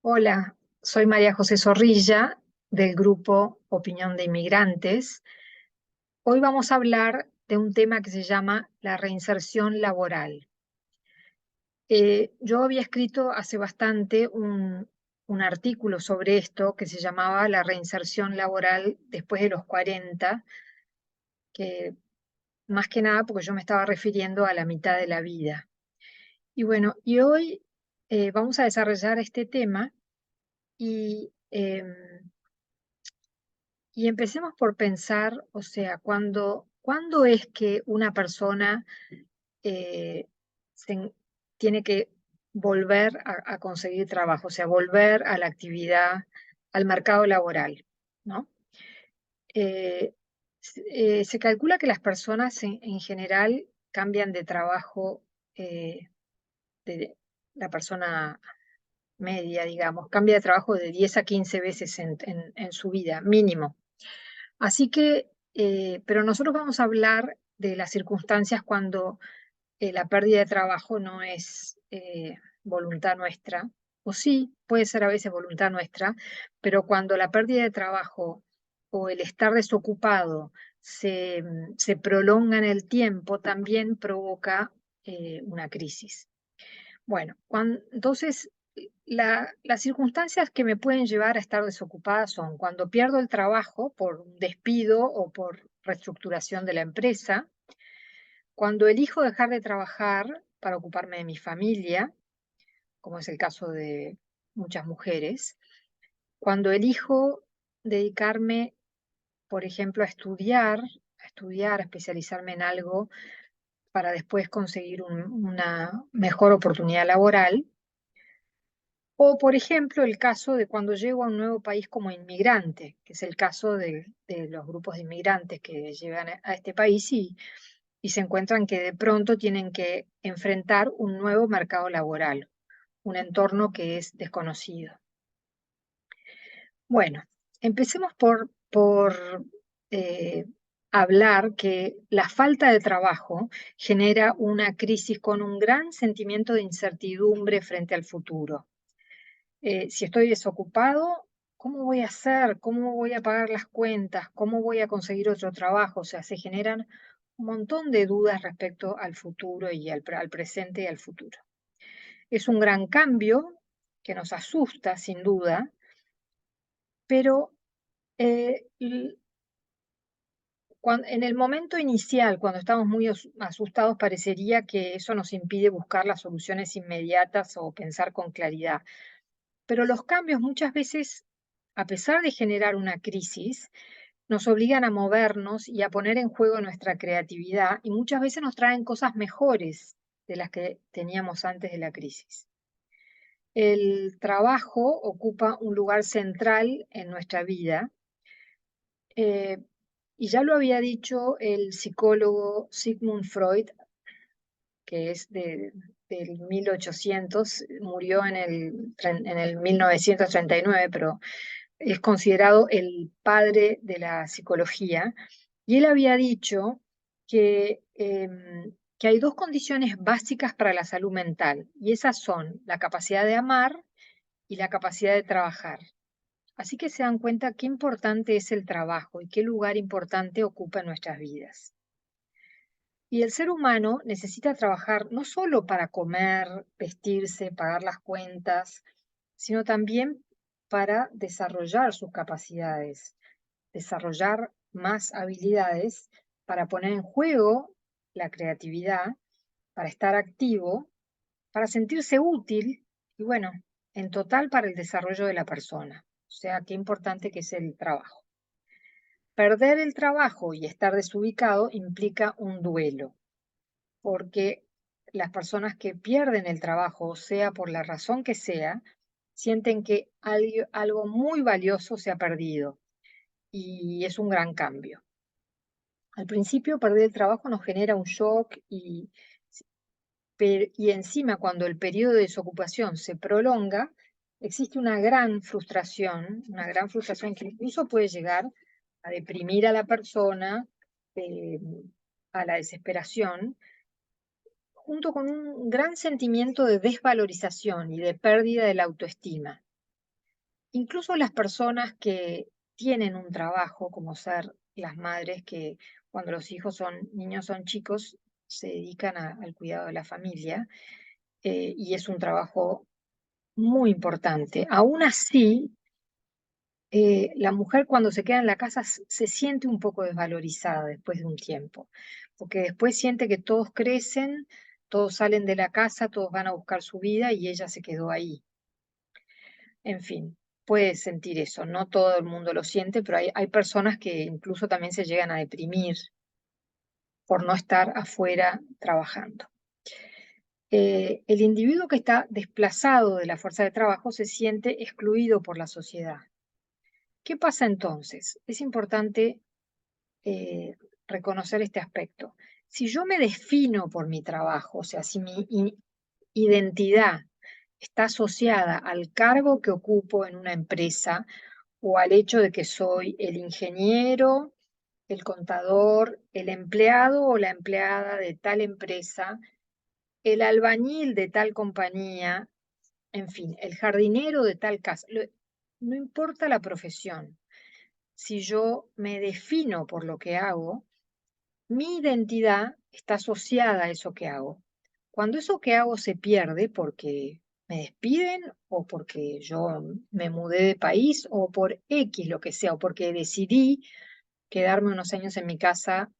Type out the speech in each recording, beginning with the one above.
Hola, soy María José Zorrilla del grupo Opinión de Inmigrantes. Hoy vamos a hablar de un tema que se llama la reinserción laboral. Yo había escrito hace bastante un artículo sobre esto que se llamaba La reinserción laboral después de los 40, que más que nada porque yo me estaba refiriendo a la mitad de la vida. Y bueno, y hoy vamos a desarrollar este tema y Y empecemos por pensar, o sea, ¿cuándo es que una persona eh, se en- tiene que volver a conseguir trabajo? O sea, volver a la actividad, al mercado laboral, ¿no? Se calcula que las personas en general cambian de trabajo, de la persona media, digamos, cambia de trabajo de 10 a 15 veces en su vida, mínimo. Así que, pero nosotros vamos a hablar de las circunstancias cuando la pérdida de trabajo no es voluntad nuestra, o sí, puede ser a veces voluntad nuestra, pero cuando la pérdida de trabajo o el estar desocupado se prolonga en el tiempo, también provoca una crisis. Bueno, entonces las circunstancias que me pueden llevar a estar desocupada son cuando pierdo el trabajo por un despido o por reestructuración de la empresa, cuando elijo dejar de trabajar para ocuparme de mi familia, como es el caso de muchas mujeres, cuando elijo dedicarme, por ejemplo, a especializarme en algo para después conseguir una mejor oportunidad laboral. O, por ejemplo, el caso de cuando llego a un nuevo país como inmigrante, que es el caso de los grupos de inmigrantes que llegan a este país y se encuentran que de pronto tienen que enfrentar un nuevo mercado laboral, un entorno que es desconocido. Bueno, empecemos por eh, hablar que la falta de trabajo genera una crisis con un gran sentimiento de incertidumbre frente al futuro. Si estoy desocupado, ¿cómo voy a hacer? ¿Cómo voy a pagar las cuentas? ¿Cómo voy a conseguir otro trabajo? O sea, se generan un montón de dudas respecto al futuro y al presente y al futuro. Es un gran cambio que nos asusta, sin duda, pero eh, l- en el momento inicial, cuando estamos muy asustados, parecería que eso nos impide buscar las soluciones inmediatas o pensar con claridad. Pero los cambios muchas veces, a pesar de generar una crisis, nos obligan a movernos y a poner en juego nuestra creatividad y muchas veces nos traen cosas mejores de las que teníamos antes de la crisis. El trabajo ocupa un lugar central en nuestra vida, eh, y ya lo había dicho el psicólogo Sigmund Freud, que es del 1800, murió en el 1939, pero es considerado el padre de la psicología, y él había dicho que hay dos condiciones básicas para la salud mental, y esas son la capacidad de amar y la capacidad de trabajar. Así que se dan cuenta qué importante es el trabajo y qué lugar importante ocupa en nuestras vidas. Y el ser humano necesita trabajar no solo para comer, vestirse, pagar las cuentas, sino también para desarrollar sus capacidades, desarrollar más habilidades para poner en juego la creatividad, para estar activo, para sentirse útil y bueno, en total para el desarrollo de la persona. O sea, qué importante que es el trabajo. Perder el trabajo y estar desubicado implica un duelo, porque las personas que pierden el trabajo, sea por la razón que sea, sienten que algo muy valioso se ha perdido y es un gran cambio. Al principio perder el trabajo nos genera un shock y encima cuando el periodo de desocupación se prolonga, existe una gran frustración que incluso puede llegar a deprimir a la persona, eh, a la desesperación, junto con un gran sentimiento de desvalorización y de pérdida de la autoestima. Incluso las personas que tienen un trabajo, como ser las madres que cuando los hijos son niños, son chicos, se dedican al cuidado de la familia, y es un trabajo muy importante. Aún así, la mujer cuando se queda en la casa se siente un poco desvalorizada después de un tiempo, porque después siente que todos crecen, todos salen de la casa, todos van a buscar su vida y ella se quedó ahí. En fin, puede sentir eso, no todo el mundo lo siente, pero hay personas que incluso también se llegan a deprimir por no estar afuera trabajando. El individuo que está desplazado de la fuerza de trabajo se siente excluido por la sociedad. ¿Qué pasa entonces? Es importante eh, reconocer este aspecto. Si yo me defino por mi trabajo, o sea, si mi identidad está asociada al cargo que ocupo en una empresa o al hecho de que soy el ingeniero, el contador, el empleado o la empleada de tal empresa, el albañil de tal compañía, en fin, el jardinero de tal casa, no importa la profesión. Si yo me defino por lo que hago, mi identidad está asociada a eso que hago. Cuando eso que hago se pierde porque me despiden o porque yo me mudé de país o por X lo que sea, o porque decidí quedarme unos años en mi casa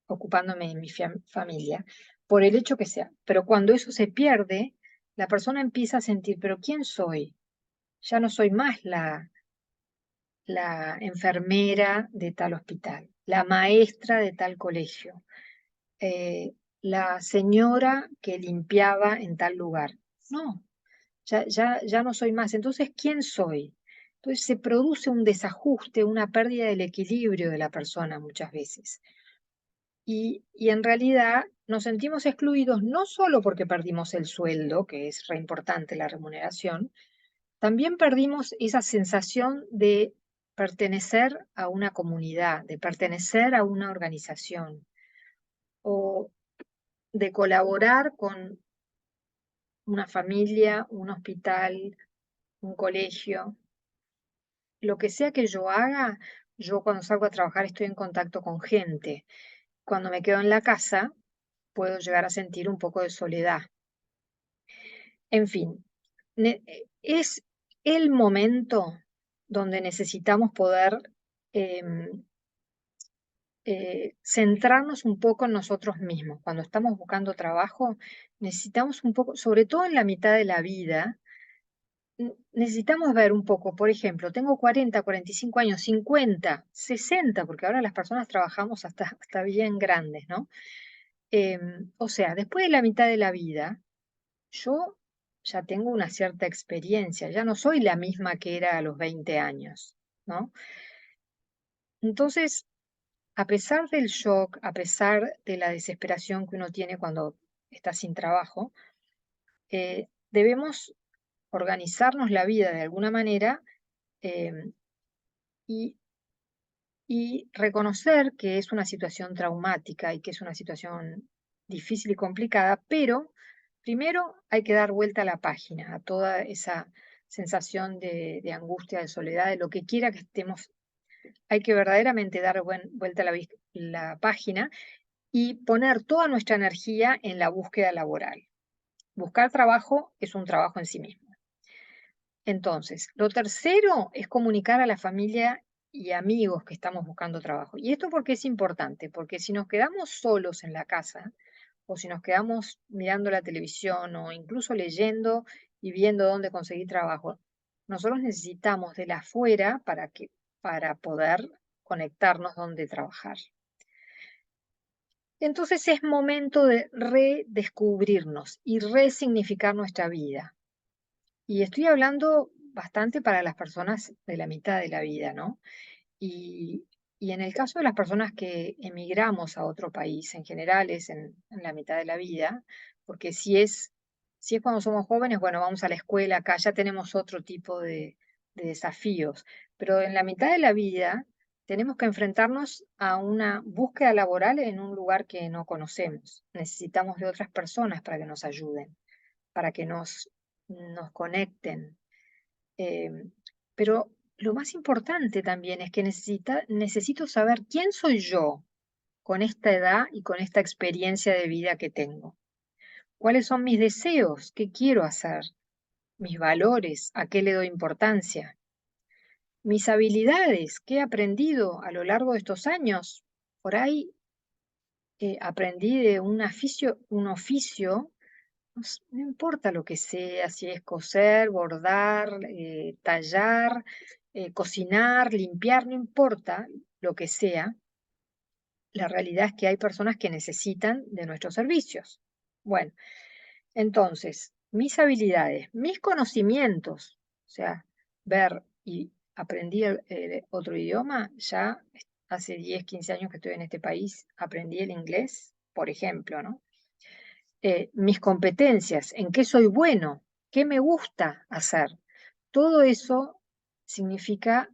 ocupándome de mi familia, por el hecho que sea. Pero cuando eso se pierde, la persona empieza a sentir, pero ¿quién soy? Ya no soy más la enfermera de tal hospital, la maestra de tal colegio, la señora que limpiaba en tal lugar. No, ya no soy más. Entonces, ¿quién soy? Entonces se produce un desajuste, una pérdida del equilibrio de la persona muchas veces. Y en realidad nos sentimos excluidos no solo porque perdimos el sueldo, que es re importante la remuneración, también perdimos esa sensación de pertenecer a una comunidad, de pertenecer a una organización o de colaborar con una familia, un hospital, un colegio. Lo que sea que yo haga, yo cuando salgo a trabajar estoy en contacto con gente. Cuando me quedo en la casa, puedo llegar a sentir un poco de soledad. En fin, es el momento donde necesitamos poder em, centrarnos un poco en nosotros mismos. Cuando estamos buscando trabajo, necesitamos un poco, sobre todo en la mitad de la vida, necesitamos ver un poco, por ejemplo, tengo 40, 45 años, 50, 60, porque ahora las personas trabajamos hasta bien grandes, ¿no? O sea, después de la mitad de la vida, yo ya tengo una cierta experiencia, ya no soy la misma que era a los 20 años, ¿no? Entonces, a pesar del shock, a pesar de la desesperación que uno tiene cuando está sin trabajo, debemos organizarnos la vida de alguna manera, eh, y, y reconocer que es una situación traumática y que es una situación difícil y complicada, pero primero hay que dar vuelta a la página, a toda esa sensación de angustia, de soledad, de lo que quiera que estemos. Hay que verdaderamente dar vuelta a la página y poner toda nuestra energía en la búsqueda laboral. Buscar trabajo es un trabajo en sí mismo. Entonces, lo tercero es comunicar a la familia y amigos que estamos buscando trabajo. ¿Y esto por qué es importante? Porque si nos quedamos solos en la casa o si nos quedamos mirando la televisión o incluso leyendo y viendo dónde conseguir trabajo, nosotros necesitamos de la afuera para poder conectarnos donde trabajar. Entonces es momento de redescubrirnos y resignificar nuestra vida. Y estoy hablando bastante para las personas de la mitad de la vida, ¿no? Y, y en el caso de las personas que emigramos a otro país, en general es en la mitad de la vida, porque si es cuando somos jóvenes, bueno, vamos a la escuela, acá ya tenemos otro tipo de desafíos, pero en la mitad de la vida tenemos que enfrentarnos a una búsqueda laboral en un lugar que no conocemos. Necesitamos de otras personas para que nos ayuden, para que nos conecten. Pero lo más importante también es que necesito saber quién soy yo con esta edad y con esta experiencia de vida que tengo. ¿Cuáles son mis deseos? ¿Qué quiero hacer? Mis valores, ¿a qué le doy importancia? Mis habilidades, ¿qué he aprendido a lo largo de estos años? Por ahí aprendí de un oficio, no importa lo que sea, si es coser, bordar, tallar, cocinar, limpiar, no importa lo que sea, la realidad es que hay personas que necesitan de nuestros servicios. Bueno, entonces, mis habilidades, mis conocimientos, o sea, ver y aprendí otro idioma, ya hace 10, 15 años que estoy en este país, aprendí el inglés, por ejemplo, ¿no? Mis competencias, en qué soy bueno, qué me gusta hacer. Todo eso significa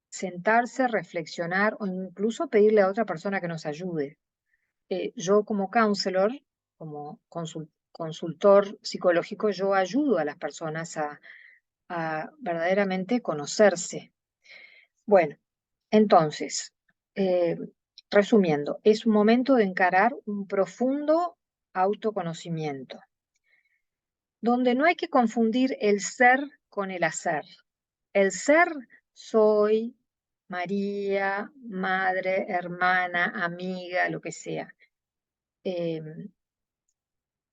sentarse, reflexionar o incluso pedirle a otra persona que nos ayude. Yo como counselor, como consultor psicológico, yo ayudo a las personas a verdaderamente conocerse. Bueno, entonces, eh, resumiendo, es un momento de encarar un profundo autoconocimiento, donde no hay que confundir el ser con el hacer. El ser soy María, madre, hermana, amiga, lo que sea. Em,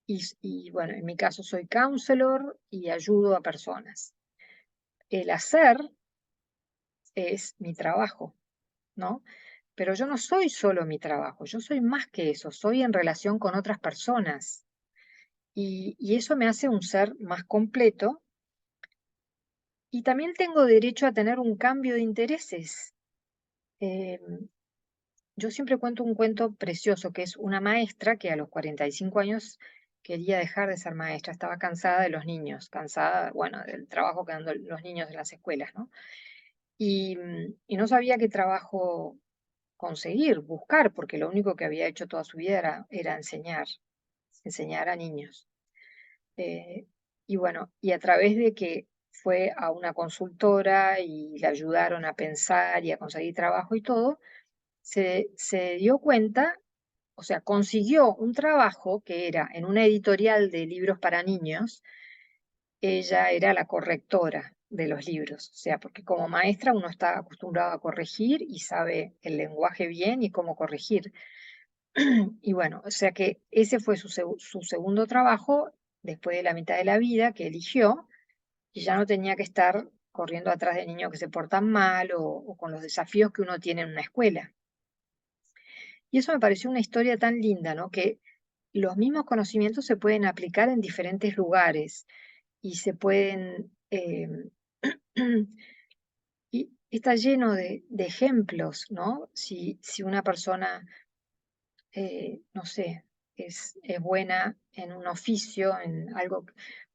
y bueno, en mi caso soy counselor y ayudo a personas. El hacer es mi trabajo, ¿no? Pero yo no soy solo mi trabajo, yo soy más que eso, soy en relación con otras personas. Y eso me hace un ser más completo y también tengo derecho a tener un cambio de intereses. Eh, yo siempre cuento un cuento precioso que es una maestra que a los 45 años quería dejar de ser maestra, estaba cansada de los niños, cansada, bueno, del trabajo que dan los niños en las escuelas, ¿no? Y no sabía qué trabajo conseguir, buscar, porque lo único que había hecho toda su vida era enseñar a niños. Eh, y bueno, y a través de que fue a una consultora y le ayudaron a pensar y a conseguir trabajo y todo, se dio cuenta, o sea, consiguió un trabajo que era en una editorial de libros para niños. Ella era la correctora de los libros, o sea, porque como maestra uno está acostumbrado a corregir y sabe el lenguaje bien y cómo corregir. Y bueno, o sea que ese fue su segundo trabajo después de la mitad de la vida que eligió y ya no tenía que estar corriendo atrás de niños que se portan mal o con los desafíos que uno tiene en una escuela. Y eso me pareció una historia tan linda, ¿no? Que los mismos conocimientos se pueden aplicar en diferentes lugares y se pueden... y está lleno de ejemplos, ¿no? Si una persona, no sé, es buena en un oficio, en algo,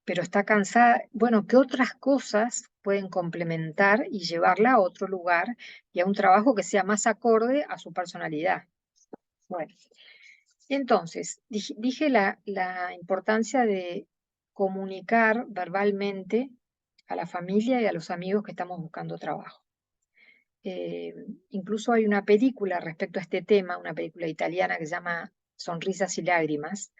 pero está cansada, bueno, ¿qué otras cosas pueden complementar y llevarla a otro lugar y a un trabajo que sea más acorde a su personalidad? Bueno, entonces, dije la importancia de comunicar verbalmente a la familia y a los amigos que estamos buscando trabajo. Eh, Incluso hay una película respecto a este tema, una película italiana que se llama Sonrisas y Lágrimas,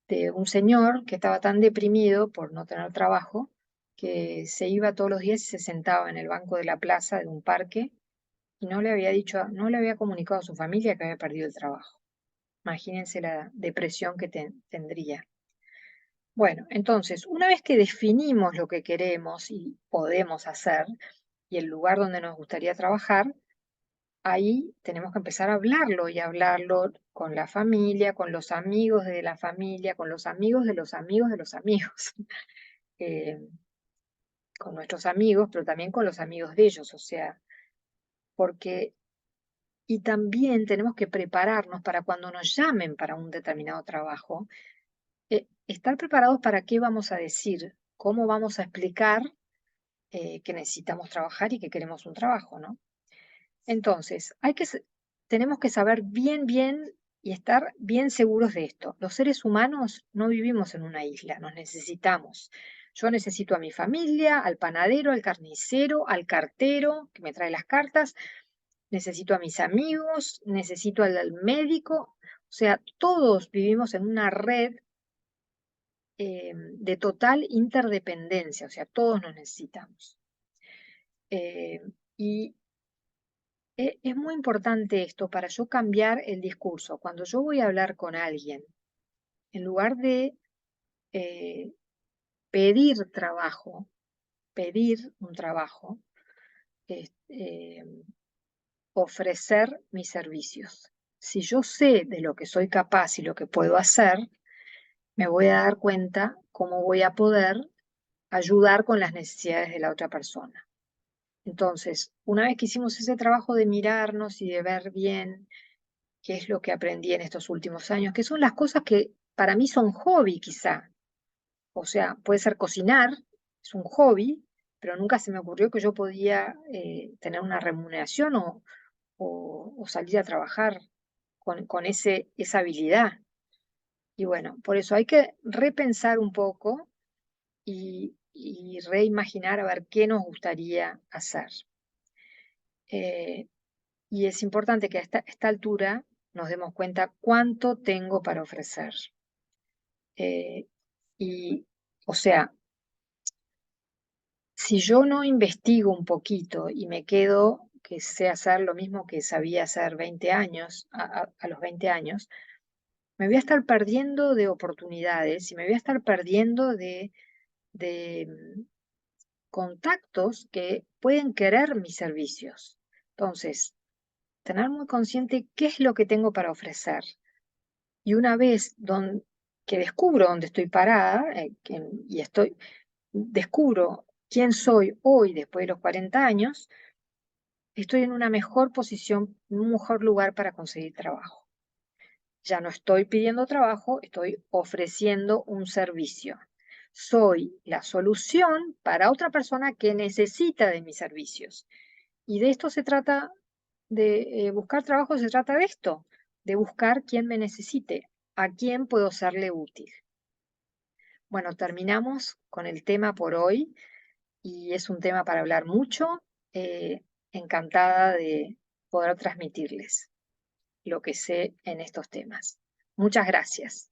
de un señor que estaba tan deprimido por no tener trabajo que se iba todos los días y se sentaba en el banco de la plaza de un parque y no le había dicho, no le había comunicado a su familia que había perdido el trabajo. Imagínense la depresión que tendría. Bueno, entonces, una vez que definimos lo que queremos y podemos hacer y el lugar donde nos gustaría trabajar, ahí tenemos que empezar a hablarlo y hablarlo con la familia, con los amigos de la familia, con los amigos de los amigos de los amigos, eh, con nuestros amigos, pero también con los amigos de ellos, o sea, porque, y también tenemos que prepararnos para cuando nos llamen para un determinado trabajo, estar preparados para qué vamos a decir, cómo vamos a explicar que necesitamos trabajar y que queremos un trabajo, ¿no? Entonces, tenemos que saber bien, bien y estar bien seguros de esto. Los seres humanos no vivimos en una isla, nos necesitamos. Yo necesito a mi familia, al panadero, al carnicero, al cartero que me trae las cartas, necesito a mis amigos, necesito al médico. O sea, todos vivimos en una red de total interdependencia, o sea, todos nos necesitamos. Eh, y es muy importante esto para yo cambiar el discurso. Cuando yo voy a hablar con alguien, en lugar de eh, pedir trabajo, pedir un trabajo, es, ofrecer mis servicios. Si yo sé de lo que soy capaz y lo que puedo hacer, me voy a dar cuenta cómo voy a poder ayudar con las necesidades de la otra persona. Entonces, una vez que hicimos ese trabajo de mirarnos y de ver bien qué es lo que aprendí en estos últimos años, que son las cosas que para mí son hobby quizá. O sea, puede ser cocinar, es un hobby, pero nunca se me ocurrió que yo podía tener una remuneración o salir a trabajar con esa habilidad. Y bueno, por eso hay que repensar un poco y reimaginar a ver qué nos gustaría hacer. Y es importante que a esta altura nos demos cuenta cuánto tengo para ofrecer. Eh, y, o sea, si yo no investigo un poquito y me quedo que sé hacer lo mismo que sabía hacer 20 años, a los 20 años, me voy a estar perdiendo de oportunidades y me voy a estar perdiendo de contactos que pueden querer mis servicios. Entonces, tener muy consciente qué es lo que tengo para ofrecer. Y una vez que descubro dónde estoy parada descubro quién soy hoy después de los 40 años, estoy en una mejor posición, en un mejor lugar para conseguir trabajo. Ya no estoy pidiendo trabajo, estoy ofreciendo un servicio. Soy la solución para otra persona que necesita de mis servicios. Y de esto se trata, de buscar trabajo, se trata de esto, de buscar quién me necesite, a quién puedo serle útil. Bueno, terminamos con el tema por hoy y es un tema para hablar mucho. Encantada de poder transmitirles lo que sé en estos temas. Muchas gracias.